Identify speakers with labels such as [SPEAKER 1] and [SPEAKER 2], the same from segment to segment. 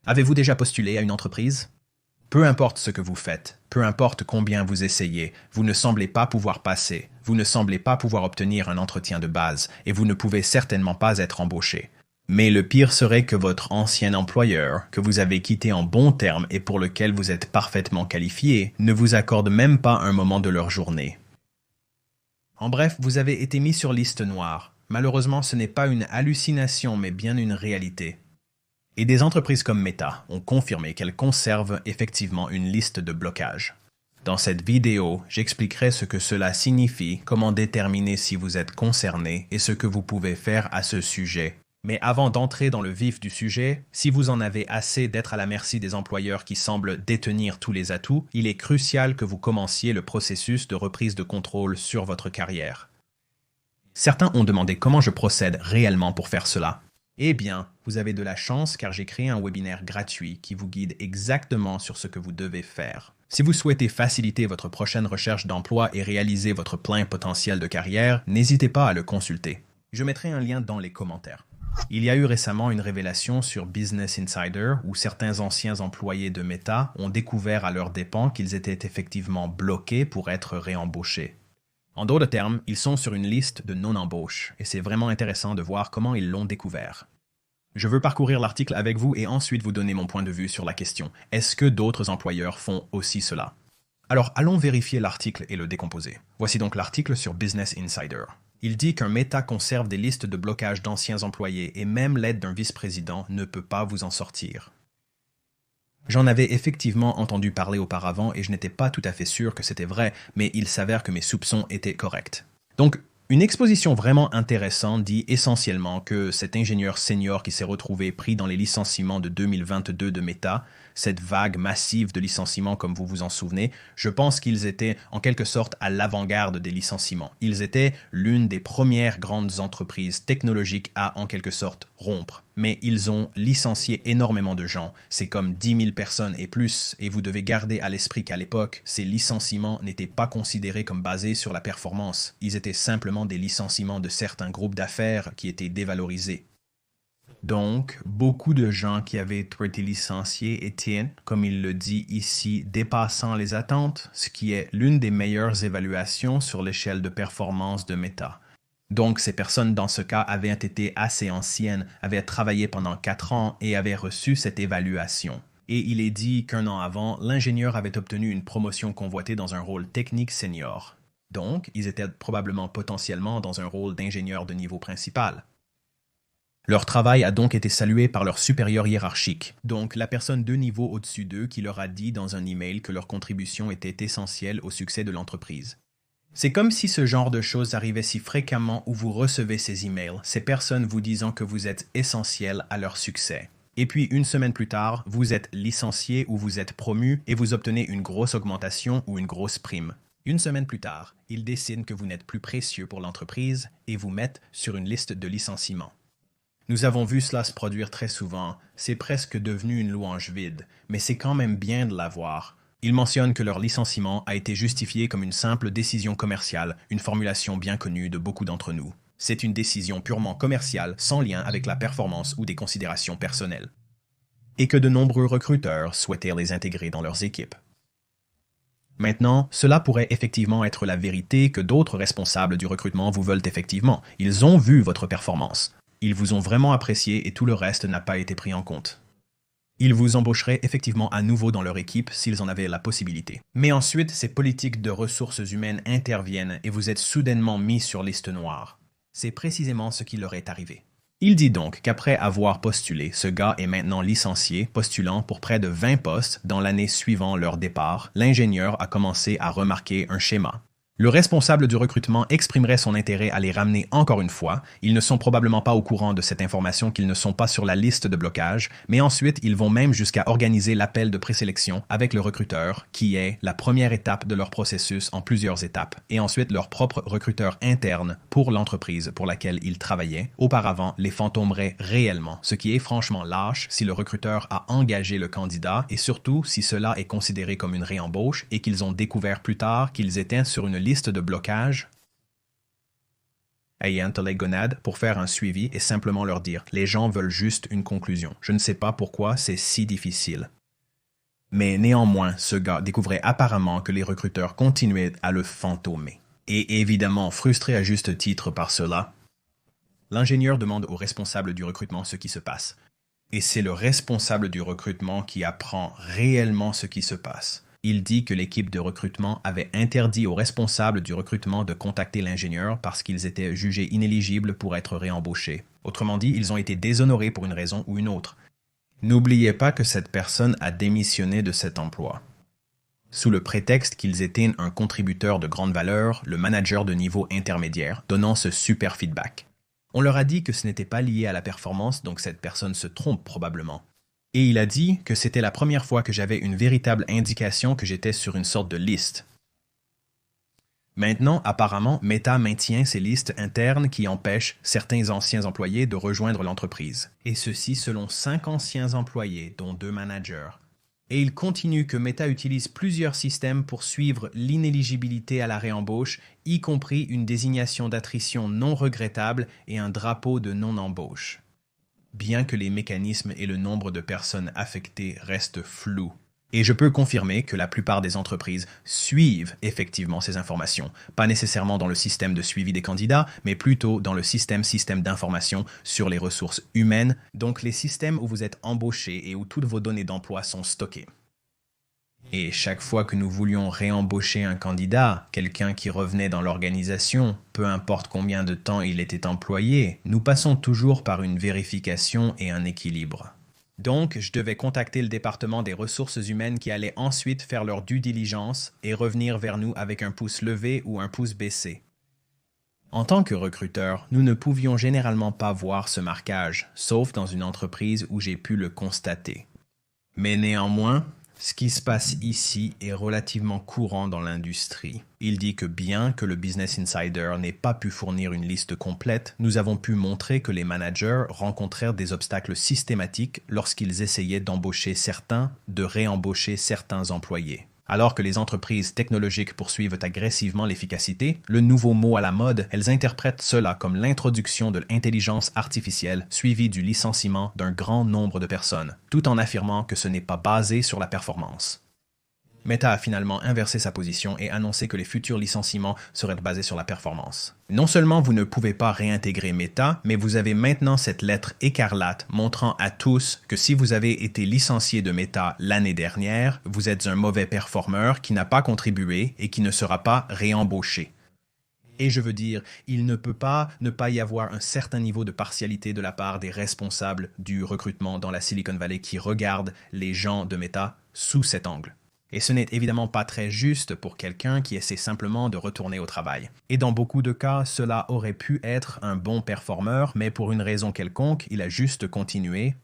[SPEAKER 1] Avez-vous déjà postulé à une entreprise? Peu importe ce que vous faites, peu importe combien vous essayez, vous ne semblez pas pouvoir passer, vous ne semblez pas pouvoir obtenir un entretien de base et vous ne pouvez certainement pas être embauché. Mais le pire serait que votre ancien employeur, que vous avez quitté en bons termes et pour lequel vous êtes parfaitement qualifié, ne vous accorde même pas un moment de leur journée. En bref, vous avez été mis sur liste noire. Malheureusement, ce n'est pas une hallucination, mais bien une réalité. Et des entreprises comme Meta ont confirmé qu'elles conservent effectivement une liste de blocage. Dans cette vidéo, j'expliquerai ce que cela signifie, comment déterminer si vous êtes concerné et ce que vous pouvez faire à ce sujet. Mais avant d'entrer dans le vif du sujet, si vous en avez assez d'être à la merci des employeurs qui semblent détenir tous les atouts, il est crucial que vous commenciez le processus de reprise de contrôle sur votre carrière. Certains ont demandé comment je procède réellement pour faire cela. Eh bien, vous avez de la chance car j'ai créé un webinaire gratuit qui vous guide exactement sur ce que vous devez faire. Si vous souhaitez faciliter votre prochaine recherche d'emploi et réaliser votre plein potentiel de carrière, n'hésitez pas à le consulter. Je mettrai un lien dans les commentaires. Il y a eu récemment une révélation sur Business Insider où certains anciens employés de Meta ont découvert à leurs dépens qu'ils étaient effectivement bloqués pour être réembauchés. En d'autres termes, ils sont sur une liste de non-embauche et c'est vraiment intéressant de voir comment ils l'ont découvert. Je veux parcourir l'article avec vous et ensuite vous donner mon point de vue sur la question. Est-ce que d'autres employeurs font aussi cela? Alors, allons vérifier l'article et le décomposer. Voici donc l'article sur Business Insider. Il dit qu'un Meta conserve des listes de blocage d'anciens employés et même l'aide d'un vice-président ne peut pas vous en sortir. J'en avais effectivement entendu parler auparavant et je n'étais pas tout à fait sûr que c'était vrai, mais il s'avère que mes soupçons étaient corrects. Donc, une exposition vraiment intéressante dit essentiellement que cet ingénieur senior qui s'est retrouvé pris dans les licenciements de 2022 de Meta, cette vague massive de licenciements comme vous vous en souvenez, je pense qu'ils étaient en quelque sorte à l'avant-garde des licenciements. Ils étaient l'une des premières grandes entreprises technologiques à en quelque sorte rompre. Mais ils ont licencié énormément de gens, c'est comme 10 000 personnes et plus, et vous devez garder à l'esprit qu'à l'époque, ces licenciements n'étaient pas considérés comme basés sur la performance. Ils étaient simplement des licenciements de certains groupes d'affaires qui étaient dévalorisés. Donc, beaucoup de gens qui avaient été licenciés étaient, comme il le dit ici, dépassant les attentes, ce qui est l'une des meilleures évaluations sur l'échelle de performance de Meta. Donc, ces personnes dans ce cas avaient été assez anciennes, avaient travaillé pendant 4 ans et avaient reçu cette évaluation. Et il est dit qu'un an avant, l'ingénieur avait obtenu une promotion convoitée dans un rôle technique senior. Donc, ils étaient probablement potentiellement dans un rôle d'ingénieur de niveau principal. Leur travail a donc été salué par leur supérieur hiérarchique, donc la personne 2 niveaux au-dessus d'eux qui leur a dit dans un email que leur contribution était essentielle au succès de l'entreprise. C'est comme si ce genre de choses arrivait si fréquemment où vous recevez ces emails, ces personnes vous disant que vous êtes essentiel à leur succès. Et puis une semaine plus tard, vous êtes licencié ou vous êtes promu et vous obtenez une grosse augmentation ou une grosse prime. Une semaine plus tard, ils décident que vous n'êtes plus précieux pour l'entreprise et vous mettent sur une liste de licenciements. Nous avons vu cela se produire très souvent, c'est presque devenu une louange vide, mais c'est quand même bien de l'avoir. Ils mentionnent que leur licenciement a été justifié comme une simple décision commerciale, une formulation bien connue de beaucoup d'entre nous. C'est une décision purement commerciale, sans lien avec la performance ou des considérations personnelles. Et que de nombreux recruteurs souhaitaient les intégrer dans leurs équipes. Maintenant, cela pourrait effectivement être la vérité que d'autres responsables du recrutement vous veulent effectivement. Ils ont vu votre performance. Ils vous ont vraiment apprécié et tout le reste n'a pas été pris en compte. Ils vous embaucheraient effectivement à nouveau dans leur équipe s'ils en avaient la possibilité. Mais ensuite, ces politiques de ressources humaines interviennent et vous êtes soudainement mis sur liste noire. C'est précisément ce qui leur est arrivé. Il dit donc qu'après avoir postulé, ce gars est maintenant licencié, postulant pour près de 20 postes dans l'année suivant leur départ, l'ingénieur a commencé à remarquer un schéma. Le responsable du recrutement exprimerait son intérêt à les ramener encore une fois. Ils ne sont probablement pas au courant de cette information qu'ils ne sont pas sur la liste de blocage, mais ensuite ils vont même jusqu'à organiser l'appel de présélection avec le recruteur, qui est la première étape de leur processus en plusieurs étapes, et ensuite leur propre recruteur interne pour l'entreprise pour laquelle ils travaillaient. Auparavant, les fantômerait réellement, ce qui est franchement lâche si le recruteur a engagé le candidat et surtout si cela est considéré comme une réembauche et qu'ils ont découvert plus tard qu'ils étaient sur une liste de blocage. ayant les gonades pour faire un suivi et simplement leur dire « Les gens veulent juste une conclusion. Je ne sais pas pourquoi c'est si difficile. » Mais néanmoins, ce gars découvrait apparemment que les recruteurs continuaient à le fantômer. Et évidemment, frustré à juste titre par cela, l'ingénieur demande au responsable du recrutement ce qui se passe. Et c'est le responsable du recrutement qui apprend réellement ce qui se passe. Il dit que l'équipe de recrutement avait interdit au responsable du recrutement de contacter l'ingénieur parce qu'ils étaient jugés inéligibles pour être réembauchés. Autrement dit, ils ont été déshonorés pour une raison ou une autre. N'oubliez pas que cette personne a démissionné de cet emploi. Sous le prétexte qu'ils étaient un contributeur de grande valeur, le manager de niveau intermédiaire, donnant ce super feedback. On leur a dit que ce n'était pas lié à la performance, donc cette personne se trompe probablement. Et il a dit que c'était la première fois que j'avais une véritable indication que j'étais sur une sorte de liste. Maintenant, apparemment, Meta maintient ces listes internes qui empêchent certains anciens employés de rejoindre l'entreprise. Et ceci selon 5 anciens employés, dont 2 managers. Et il continue que Meta utilise plusieurs systèmes pour suivre l'inéligibilité à la réembauche, y compris une désignation d'attrition non regrettable et un drapeau de non-embauche. Bien que les mécanismes et le nombre de personnes affectées restent flous. Et je peux confirmer que la plupart des entreprises suivent effectivement ces informations, pas nécessairement dans le système de suivi des candidats, mais plutôt dans le système d'information sur les ressources humaines, donc les systèmes où vous êtes embauché et où toutes vos données d'emploi sont stockées. Et chaque fois que nous voulions réembaucher un candidat, quelqu'un qui revenait dans l'organisation, peu importe combien de temps il était employé, nous passons toujours par une vérification et un équilibre. Donc, je devais contacter le département des ressources humaines qui allait ensuite faire leur due diligence et revenir vers nous avec un pouce levé ou un pouce baissé. En tant que recruteur, nous ne pouvions généralement pas voir ce marquage, sauf dans une entreprise où j'ai pu le constater. Mais néanmoins, ce qui se passe ici est relativement courant dans l'industrie. Il dit que bien que le Business Insider n'ait pas pu fournir une liste complète, nous avons pu montrer que les managers rencontrèrent des obstacles systématiques lorsqu'ils essayaient d'embaucher certains, de réembaucher certains employés. Alors que les entreprises technologiques poursuivent agressivement l'efficacité, le nouveau mot à la mode, elles interprètent cela comme l'introduction de l'intelligence artificielle suivie du licenciement d'un grand nombre de personnes, tout en affirmant que ce n'est pas basé sur la performance. Meta a finalement inversé sa position et annoncé que les futurs licenciements seraient basés sur la performance. Non seulement vous ne pouvez pas réintégrer Meta, mais vous avez maintenant cette lettre écarlate montrant à tous que si vous avez été licencié de Meta l'année dernière, vous êtes un mauvais performeur qui n'a pas contribué et qui ne sera pas réembauché. Et je veux dire, il ne peut pas ne pas y avoir un certain niveau de partialité de la part des responsables du recrutement dans la Silicon Valley qui regardent les gens de Meta sous cet angle. Et ce n'est évidemment pas très juste pour quelqu'un qui essaie simplement de retourner au travail. Et dans beaucoup de cas, cela aurait pu être un bon performeur, mais pour une raison quelconque, il a juste continué.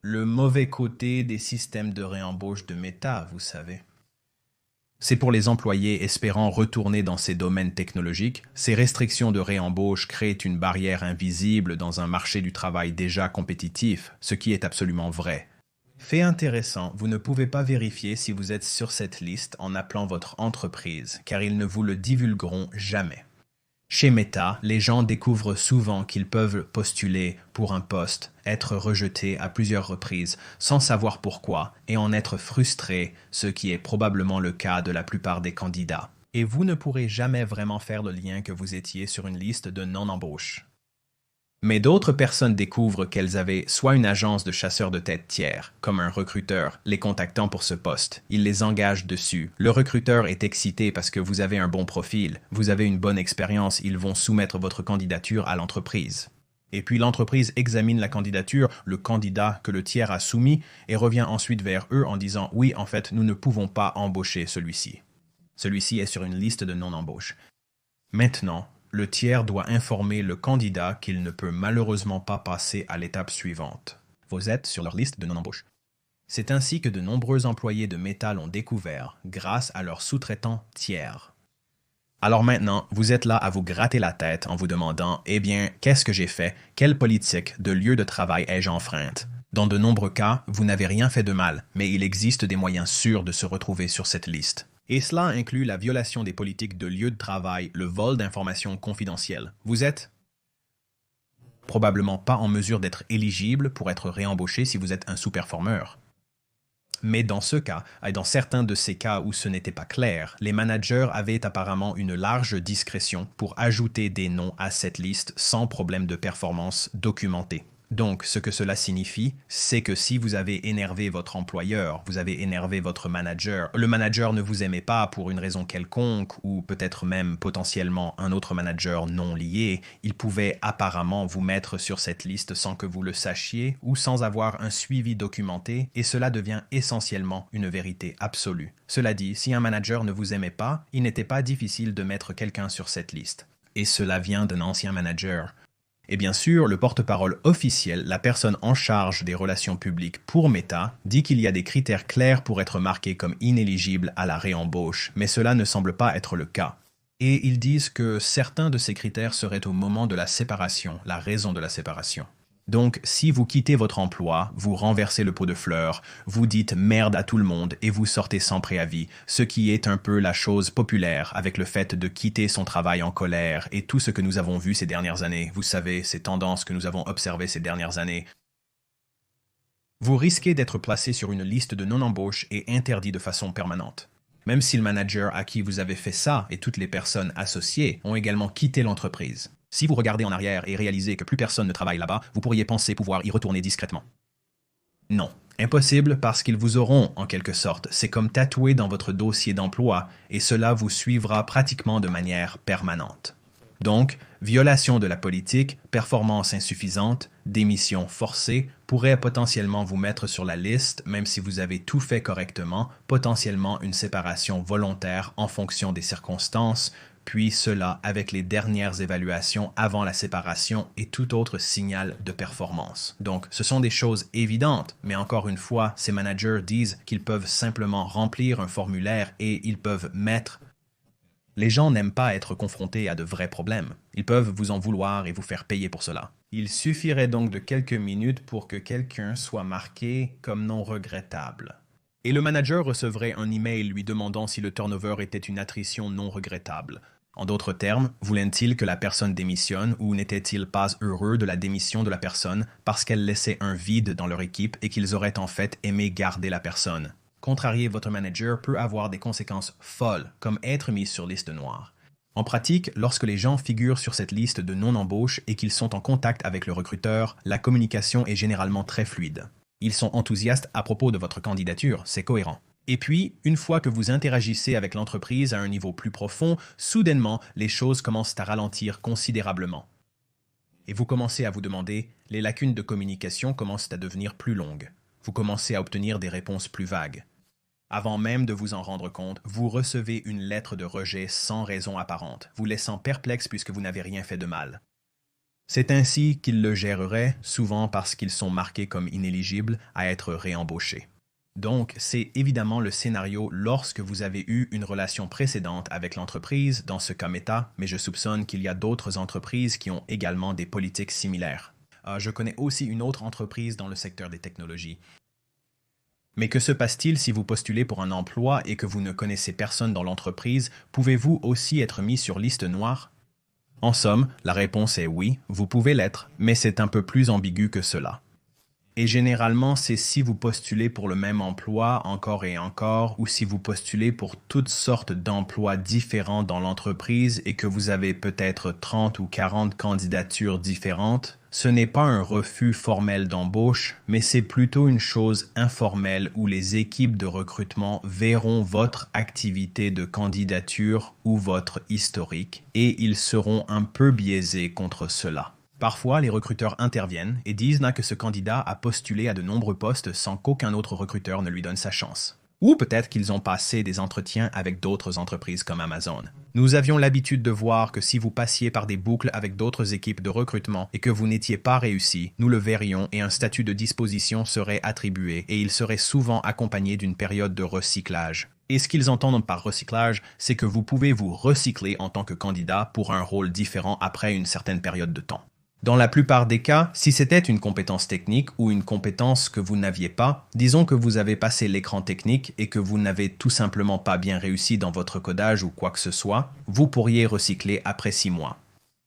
[SPEAKER 1] Le mauvais côté des systèmes de réembauche de Meta, vous savez. C'est pour les employés espérant retourner dans ces domaines technologiques, ces restrictions de réembauche créent une barrière invisible dans un marché du travail déjà compétitif, ce qui est absolument vrai. Fait intéressant, vous ne pouvez pas vérifier si vous êtes sur cette liste en appelant votre entreprise, car ils ne vous le divulgueront jamais. Chez Meta, les gens découvrent souvent qu'ils peuvent postuler pour un poste, être rejetés à plusieurs reprises, sans savoir pourquoi, et en être frustrés, ce qui est probablement le cas de la plupart des candidats. Et vous ne pourrez jamais vraiment faire le lien que vous étiez sur une liste de non-embauche. Mais d'autres personnes découvrent qu'elles avaient soit une agence de chasseurs de tête tiers, comme un recruteur, les contactant pour ce poste. Il les engage dessus. Le recruteur est excité parce que vous avez un bon profil, vous avez une bonne expérience, ils vont soumettre votre candidature à l'entreprise. Et puis l'entreprise examine la candidature, le candidat que le tiers a soumis, et revient ensuite vers eux en disant « Oui, en fait, nous ne pouvons pas embaucher celui-ci. Celui-ci est sur une liste de non-embauche. » Maintenant, le tiers doit informer le candidat qu'il ne peut malheureusement pas passer à l'étape suivante. Vous êtes sur leur liste de non-embauche. C'est ainsi que de nombreux employés de Meta l'ont découvert grâce à leurs sous-traitants tiers. Alors maintenant, vous êtes là à vous gratter la tête en vous demandant « Eh bien, qu'est-ce que j'ai fait? Quelle politique de lieu de travail ai-je enfreinte? » Dans de nombreux cas, vous n'avez rien fait de mal, mais il existe des moyens sûrs de se retrouver sur cette liste. Et cela inclut la violation des politiques de lieu de travail, le vol d'informations confidentielles. Vous êtes probablement pas en mesure d'être éligible pour être réembauché si vous êtes un sous-performeur. Mais dans ce cas, et dans certains de ces cas où ce n'était pas clair, les managers avaient apparemment une large discrétion pour ajouter des noms à cette liste sans problème de performance documenté. Donc, ce que cela signifie, c'est que si vous avez énervé votre employeur, vous avez énervé votre manager, le manager ne vous aimait pas pour une raison quelconque ou peut-être même potentiellement un autre manager non lié, il pouvait apparemment vous mettre sur cette liste sans que vous le sachiez ou sans avoir un suivi documenté et cela devient essentiellement une vérité absolue. Cela dit, si un manager ne vous aimait pas, il n'était pas difficile de mettre quelqu'un sur cette liste. Et cela vient d'un ancien manager. Et bien sûr, le porte-parole officiel, la personne en charge des relations publiques pour Meta, dit qu'il y a des critères clairs pour être marqué comme inéligible à la réembauche, mais cela ne semble pas être le cas. Et ils disent que certains de ces critères seraient au moment de la séparation, la raison de la séparation. Donc, si vous quittez votre emploi, vous renversez le pot de fleurs, vous dites merde à tout le monde et vous sortez sans préavis, ce qui est un peu la chose populaire avec le fait de quitter son travail en colère et tout ce que nous avons vu ces dernières années, vous savez, ces tendances que nous avons observées ces dernières années. Vous risquez d'être placé sur une liste de non-embauche et interdit de façon permanente. Même si le manager à qui vous avez fait ça et toutes les personnes associées ont également quitté l'entreprise. Si vous regardez en arrière et réalisez que plus personne ne travaille là-bas, vous pourriez penser pouvoir y retourner discrètement. Non, impossible parce qu'ils vous auront, en quelque sorte. C'est comme tatoué dans votre dossier d'emploi et cela vous suivra pratiquement de manière permanente. Donc, violation de la politique, performance insuffisante, démission forcée pourrait potentiellement vous mettre sur la liste, même si vous avez tout fait correctement, potentiellement une séparation volontaire en fonction des circonstances, puis cela avec les dernières évaluations avant la séparation et tout autre signal de performance. Donc, ce sont des choses évidentes, mais encore une fois, ces managers disent qu'ils peuvent simplement remplir un formulaire et ils peuvent mettre. Les gens n'aiment pas être confrontés à de vrais problèmes. Ils peuvent vous en vouloir et vous faire payer pour cela. Il suffirait donc de quelques minutes pour que quelqu'un soit marqué comme non regrettable. Et le manager recevrait un email lui demandant si le turnover était une attrition non regrettable. En d'autres termes, voulait-il que la personne démissionne ou n'était-il pas heureux de la démission de la personne parce qu'elle laissait un vide dans leur équipe et qu'ils auraient en fait aimé garder la personne? Contrarier votre manager peut avoir des conséquences folles, comme être mis sur liste noire. En pratique, lorsque les gens figurent sur cette liste de non-embauche et qu'ils sont en contact avec le recruteur, la communication est généralement très fluide. Ils sont enthousiastes à propos de votre candidature, c'est cohérent. Et puis, une fois que vous interagissez avec l'entreprise à un niveau plus profond, soudainement, les choses commencent à ralentir considérablement. Et vous commencez à vous demander, les lacunes de communication commencent à devenir plus longues. Vous commencez à obtenir des réponses plus vagues. Avant même de vous en rendre compte, vous recevez une lettre de rejet sans raison apparente, vous laissant perplexe puisque vous n'avez rien fait de mal. C'est ainsi qu'ils le géreraient, souvent parce qu'ils sont marqués comme inéligibles à être réembauchés. Donc, c'est évidemment le scénario lorsque vous avez eu une relation précédente avec l'entreprise, dans ce cas Meta, mais je soupçonne qu'il y a d'autres entreprises qui ont également des politiques similaires. Je connais aussi une autre entreprise dans le secteur des technologies. Mais que se passe-t-il si vous postulez pour un emploi et que vous ne connaissez personne dans l'entreprise? Pouvez-vous aussi être mis sur liste noire? En somme, la réponse est oui, vous pouvez l'être, mais c'est un peu plus ambigu que cela. Et généralement, c'est si vous postulez pour le même emploi encore et encore, ou si vous postulez pour toutes sortes d'emplois différents dans l'entreprise et que vous avez peut-être 30 ou 40 candidatures différentes. Ce n'est pas un refus formel d'embauche, mais c'est plutôt une chose informelle où les équipes de recrutement verront votre activité de candidature ou votre historique, et ils seront un peu biaisés contre cela. Parfois, les recruteurs interviennent et disent que ce candidat a postulé à de nombreux postes sans qu'aucun autre recruteur ne lui donne sa chance. Ou peut-être qu'ils ont passé des entretiens avec d'autres entreprises comme Amazon. Nous avions l'habitude de voir que si vous passiez par des boucles avec d'autres équipes de recrutement et que vous n'étiez pas réussi, nous le verrions et un statut de disposition serait attribué et il serait souvent accompagné d'une période de recyclage. Et ce qu'ils entendent par recyclage, c'est que vous pouvez vous recycler en tant que candidat pour un rôle différent après une certaine période de temps. Dans la plupart des cas, si c'était une compétence technique ou une compétence que vous n'aviez pas, disons que vous avez passé l'écran technique et que vous n'avez tout simplement pas bien réussi dans votre codage ou quoi que ce soit, vous pourriez recycler après 6 mois.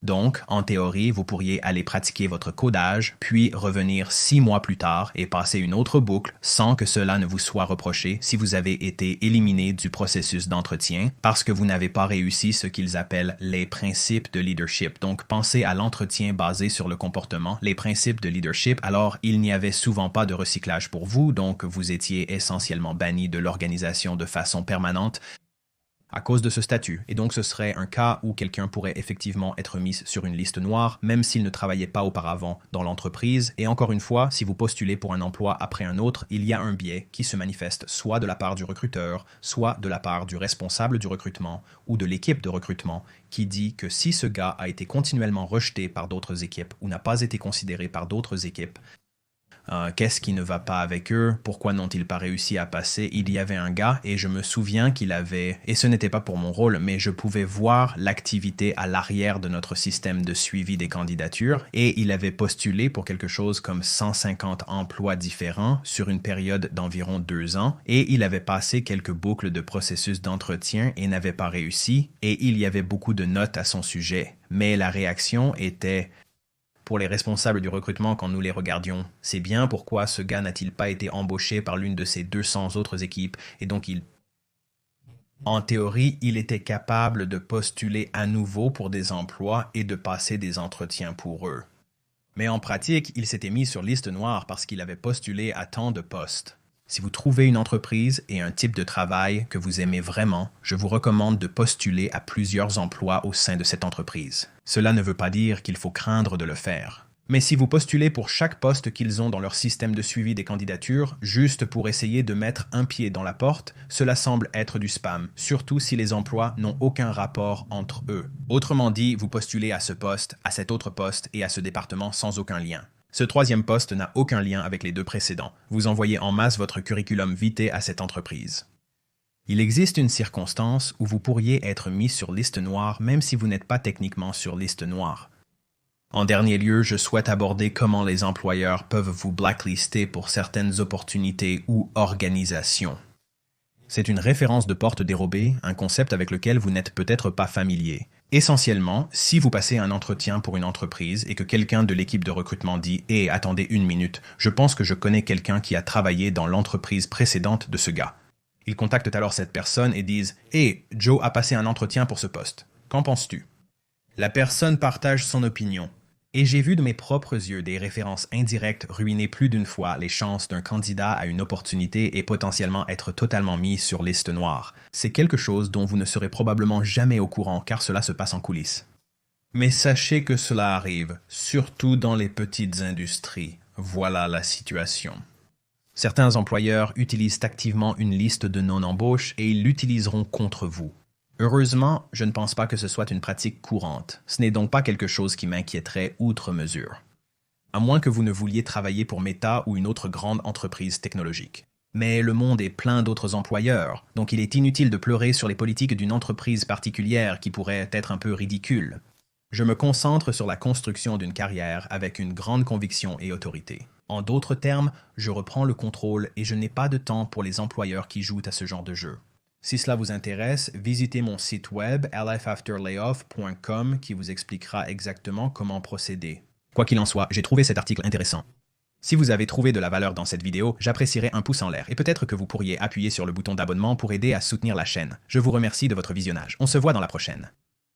[SPEAKER 1] Donc, en théorie, vous pourriez aller pratiquer votre codage, puis revenir 6 mois plus tard et passer une autre boucle sans que cela ne vous soit reproché si vous avez été éliminé du processus d'entretien parce que vous n'avez pas réussi ce qu'ils appellent les principes de leadership. Donc, pensez à l'entretien basé sur le comportement, les principes de leadership. Alors, il n'y avait souvent pas de recyclage pour vous, donc vous étiez essentiellement banni de l'organisation de façon permanente à cause de ce statut. Et donc ce serait un cas où quelqu'un pourrait effectivement être mis sur une liste noire, même s'il ne travaillait pas auparavant dans l'entreprise. Et encore une fois, si vous postulez pour un emploi après un autre, il y a un biais qui se manifeste soit de la part du recruteur, soit de la part du responsable du recrutement ou de l'équipe de recrutement, qui dit que si ce gars a été continuellement rejeté par d'autres équipes ou n'a pas été considéré par d'autres équipes, qu'est-ce qui ne va pas avec eux? Pourquoi n'ont-ils pas réussi à passer? Il y avait un gars et je me souviens qu'il avait, et ce n'était pas pour mon rôle, mais je pouvais voir l'activité à l'arrière de notre système de suivi des candidatures et il avait postulé pour quelque chose comme 150 emplois différents sur une période d'environ 2 ans et il avait passé quelques boucles de processus d'entretien et n'avait pas réussi et il y avait beaucoup de notes à son sujet. Mais la réaction était: pour les responsables du recrutement quand nous les regardions, c'est bien pourquoi ce gars n'a-t-il pas été embauché par l'une de ces 200 autres équipes et donc en théorie, il était capable de postuler à nouveau pour des emplois et de passer des entretiens pour eux. Mais en pratique, il s'était mis sur liste noire parce qu'il avait postulé à tant de postes. Si vous trouvez une entreprise et un type de travail que vous aimez vraiment, je vous recommande de postuler à plusieurs emplois au sein de cette entreprise. Cela ne veut pas dire qu'il faut craindre de le faire. Mais si vous postulez pour chaque poste qu'ils ont dans leur système de suivi des candidatures, juste pour essayer de mettre un pied dans la porte, cela semble être du spam, surtout si les emplois n'ont aucun rapport entre eux. Autrement dit, vous postulez à ce poste, à cet autre poste et à ce département sans aucun lien. Ce troisième poste n'a aucun lien avec les 2 précédents. Vous envoyez en masse votre curriculum vitae à cette entreprise. Il existe une circonstance où vous pourriez être mis sur liste noire même si vous n'êtes pas techniquement sur liste noire. En dernier lieu, je souhaite aborder comment les employeurs peuvent vous blacklister pour certaines opportunités ou organisations. C'est une référence de porte dérobée, un concept avec lequel vous n'êtes peut-être pas familier. Essentiellement, si vous passez un entretien pour une entreprise et que quelqu'un de l'équipe de recrutement dit « Hé, attendez une minute, je pense que je connais quelqu'un qui a travaillé dans l'entreprise précédente de ce gars. » Ils contactent alors cette personne et disent « Hé, Joe a passé un entretien pour ce poste. Qu'en penses-tu? » La personne partage son opinion. Et j'ai vu de mes propres yeux des références indirectes ruiner plus d'une fois les chances d'un candidat à une opportunité et potentiellement être totalement mis sur liste noire. C'est quelque chose dont vous ne serez probablement jamais au courant car cela se passe en coulisses. Mais sachez que cela arrive, surtout dans les petites industries. Voilà la situation. Certains employeurs utilisent activement une liste de non-embauche et ils l'utiliseront contre vous. Heureusement, je ne pense pas que ce soit une pratique courante. Ce n'est donc pas quelque chose qui m'inquiéterait outre mesure. À moins que vous ne vouliez travailler pour Meta ou une autre grande entreprise technologique. Mais le monde est plein d'autres employeurs, donc il est inutile de pleurer sur les politiques d'une entreprise particulière qui pourrait être un peu ridicule. Je me concentre sur la construction d'une carrière avec une grande conviction et autorité. En d'autres termes, je reprends le contrôle et je n'ai pas de temps pour les employeurs qui jouent à ce genre de jeu. Si cela vous intéresse, visitez mon site web lifeafterlayoff.com qui vous expliquera exactement comment procéder. Quoi qu'il en soit, j'ai trouvé cet article intéressant. Si vous avez trouvé de la valeur dans cette vidéo, j'apprécierais un pouce en l'air et peut-être que vous pourriez appuyer sur le bouton d'abonnement pour aider à soutenir la chaîne. Je vous remercie de votre visionnage. On se voit dans la prochaine.